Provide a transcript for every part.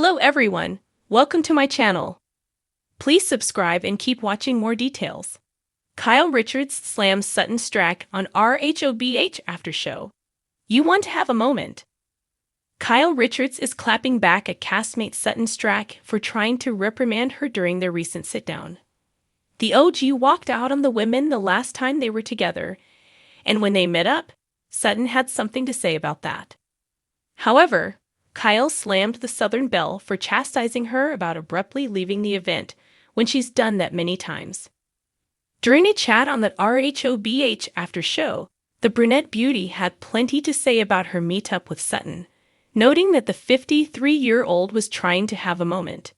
Hello everyone, welcome to my channel. Please subscribe and keep watching more details. Kyle Richards slams Sutton Stracke on RHOBH after show. You want to have a moment. Kyle Richards is clapping back at castmate Sutton Stracke for trying to reprimand her during their recent sit-down. The OG walked out on the women the last time they were together, and when they met up, Sutton had something to say about that. However, Kyle slammed the Southern Belle for chastising her about abruptly leaving the event when she's done that many times. During a chat on the RHOBH after show, the brunette beauty had plenty to say about her meetup with Sutton, noting that the 53-year-old was trying to have a moment.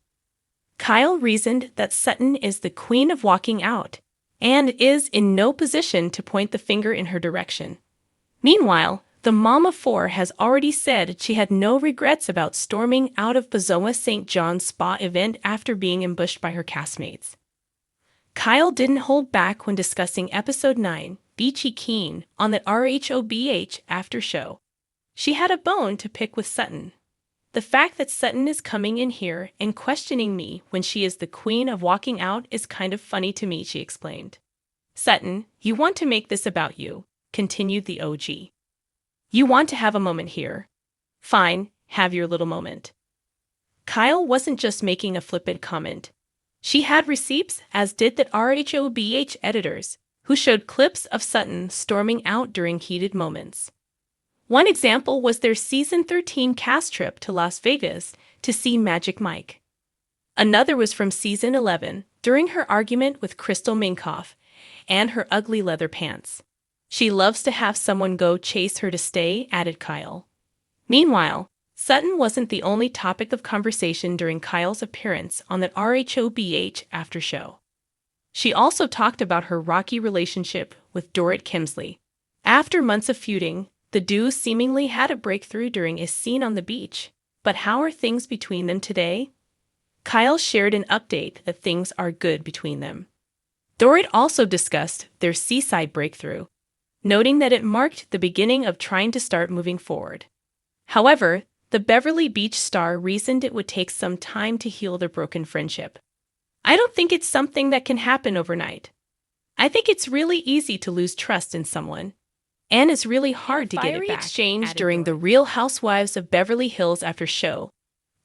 Kyle reasoned that Sutton is the queen of walking out and is in no position to point the finger in her direction. Meanwhile, the mom of four has already said she had no regrets about storming out of Bazoma St. John's spa event after being ambushed by her castmates. Kyle didn't hold back when discussing episode 9, Beachy Keen, on the RHOBH after show. She had a bone to pick with Sutton. The fact that Sutton is coming in here and questioning me when she is the queen of walking out is kind of funny to me, she explained. Sutton, you want to make this about you, continued the OG. You want to have a moment here. Fine, have your little moment. Kyle wasn't just making a flippant comment. She had receipts, as did the RHOBH editors, who showed clips of Sutton storming out during heated moments. One example was their season 13 cast trip to Las Vegas to see Magic Mike. Another was from season 11, during her argument with Crystal Minkoff and her ugly leather pants. She loves to have someone go chase her to stay, added Kyle. Meanwhile, Sutton wasn't the only topic of conversation during Kyle's appearance on the RHOBH after show. She also talked about her rocky relationship with Dorrit Kemsley. After months of feuding, the duo seemingly had a breakthrough during a scene on the beach. But how are things between them today? Kyle shared an update that things are good between them. Dorrit also discussed their seaside breakthrough, noting that it marked the beginning of trying to start moving forward. However, the Beverly Beach star reasoned it would take some time to heal their broken friendship. I don't think it's something that can happen overnight. I think it's really easy to lose trust in someone, and it's really hard to get it back. Exchange during the Real Housewives of Beverly Hills after show.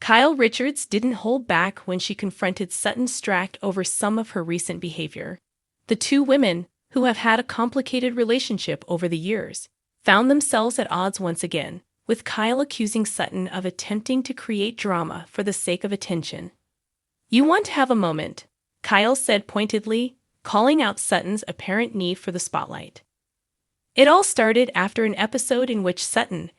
Kyle Richards didn't hold back when she confronted Sutton Stracke over some of her recent behavior. The two women, who have had a complicated relationship over the years, found themselves at odds once again, with Kyle accusing Sutton of attempting to create drama for the sake of attention. You want to have a moment, Kyle said pointedly, calling out Sutton's apparent need for the spotlight. It all started after an episode in which Sutton,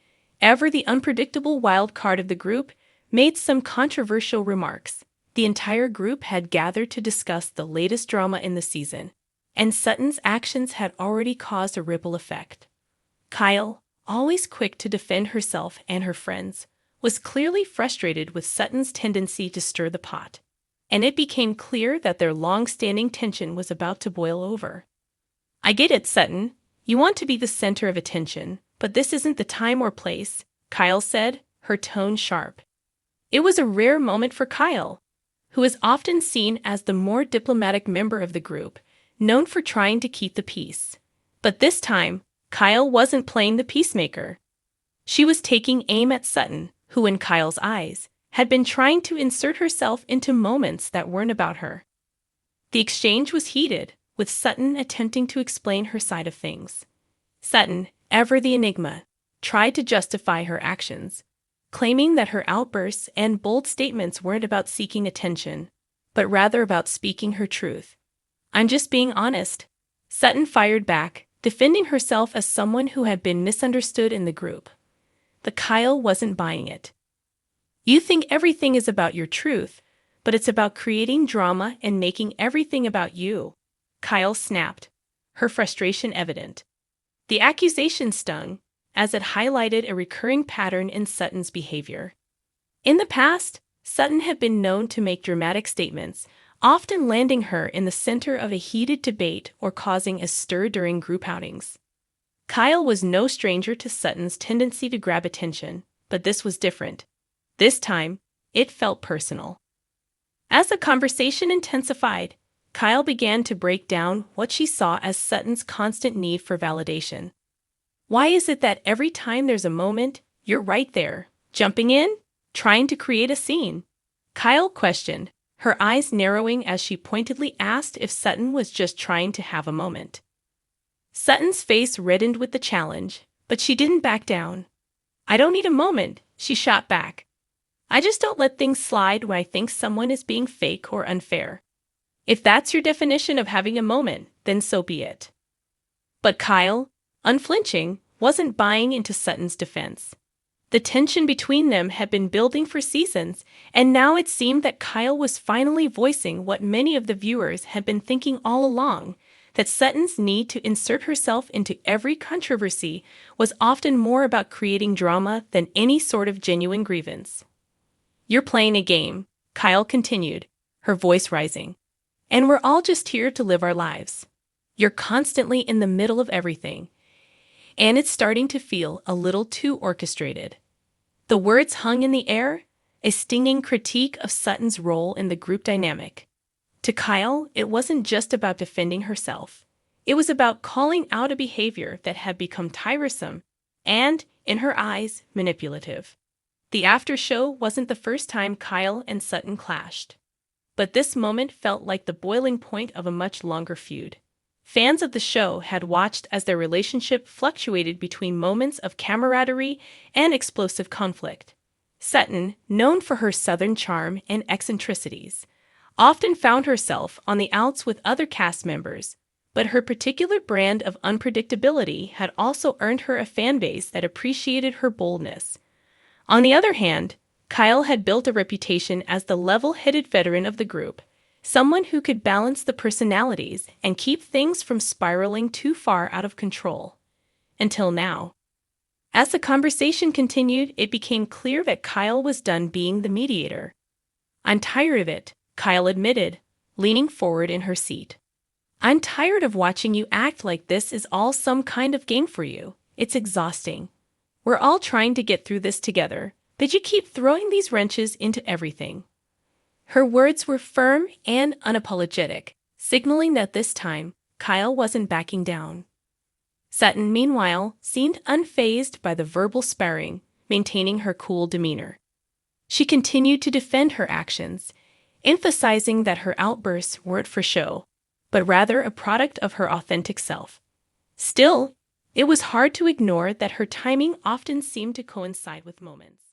ever the unpredictable wild card of the group, made some controversial remarks. The entire group had gathered to discuss the latest drama in the season, and Sutton's actions had already caused a ripple effect. Kyle, always quick to defend herself and her friends, was clearly frustrated with Sutton's tendency to stir the pot, and it became clear that their long-standing tension was about to boil over. I get it, Sutton. You want to be the center of attention, but this isn't the time or place, Kyle said, her tone sharp. It was a rare moment for Kyle, who is often seen as the more diplomatic member of the group, known for trying to keep the peace. But this time, Kyle wasn't playing the peacemaker. She was taking aim at Sutton, who in Kyle's eyes, had been trying to insert herself into moments that weren't about her. The exchange was heated, with Sutton attempting to explain her side of things. Sutton, ever the enigma, tried to justify her actions, claiming that her outbursts and bold statements weren't about seeking attention, but rather about speaking her truth. I'm just being honest, Sutton fired back, defending herself as someone who had been misunderstood in the group. But Kyle wasn't buying it. You think everything is about your truth, but it's about creating drama and making everything about you, Kyle snapped, her frustration evident. The accusation stung, as it highlighted a recurring pattern in Sutton's behavior. In the past, Sutton had been known to make dramatic statements, often landing her in the center of a heated debate or causing a stir during group outings. Kyle was no stranger to Sutton's tendency to grab attention, but this was different. This time, it felt personal. As the conversation intensified, Kyle began to break down what she saw as Sutton's constant need for validation. Why is it that every time there's a moment, you're right there, jumping in, trying to create a scene? Kyle questioned, her eyes narrowing as she pointedly asked if Sutton was just trying to have a moment. Sutton's face reddened with the challenge, but she didn't back down. "I don't need a moment," she shot back. "I just don't let things slide when I think someone is being fake or unfair. If that's your definition of having a moment, then so be it." But Kyle, unflinching, wasn't buying into Sutton's defense. The tension between them had been building for seasons, and now it seemed that Kyle was finally voicing what many of the viewers had been thinking all along, that Sutton's need to insert herself into every controversy was often more about creating drama than any sort of genuine grievance. "You're playing a game," Kyle continued, her voice rising. "And we're all just here to live our lives. You're constantly in the middle of everything, and it's starting to feel a little too orchestrated." The words hung in the air, a stinging critique of Sutton's role in the group dynamic. To Kyle, it wasn't just about defending herself. It was about calling out a behavior that had become tiresome and, in her eyes, manipulative. The after show wasn't the first time Kyle and Sutton clashed, but this moment felt like the boiling point of a much longer feud. Fans of the show had watched as their relationship fluctuated between moments of camaraderie and explosive conflict. Sutton, known for her Southern charm and eccentricities, often found herself on the outs with other cast members, but her particular brand of unpredictability had also earned her a fanbase that appreciated her boldness. On the other hand, Kyle had built a reputation as the level-headed veteran of the group, someone who could balance the personalities and keep things from spiraling too far out of control. Until now. As the conversation continued, it became clear that Kyle was done being the mediator. "I'm tired of it," Kyle admitted, leaning forward in her seat. "I'm tired of watching you act like this is all some kind of game for you. It's exhausting. We're all trying to get through this together, but you keep throwing these wrenches into everything." Her words were firm and unapologetic, signaling that this time, Kyle wasn't backing down. Sutton, meanwhile, seemed unfazed by the verbal sparring, maintaining her cool demeanor. She continued to defend her actions, emphasizing that her outbursts weren't for show, but rather a product of her authentic self. Still, it was hard to ignore that her timing often seemed to coincide with moments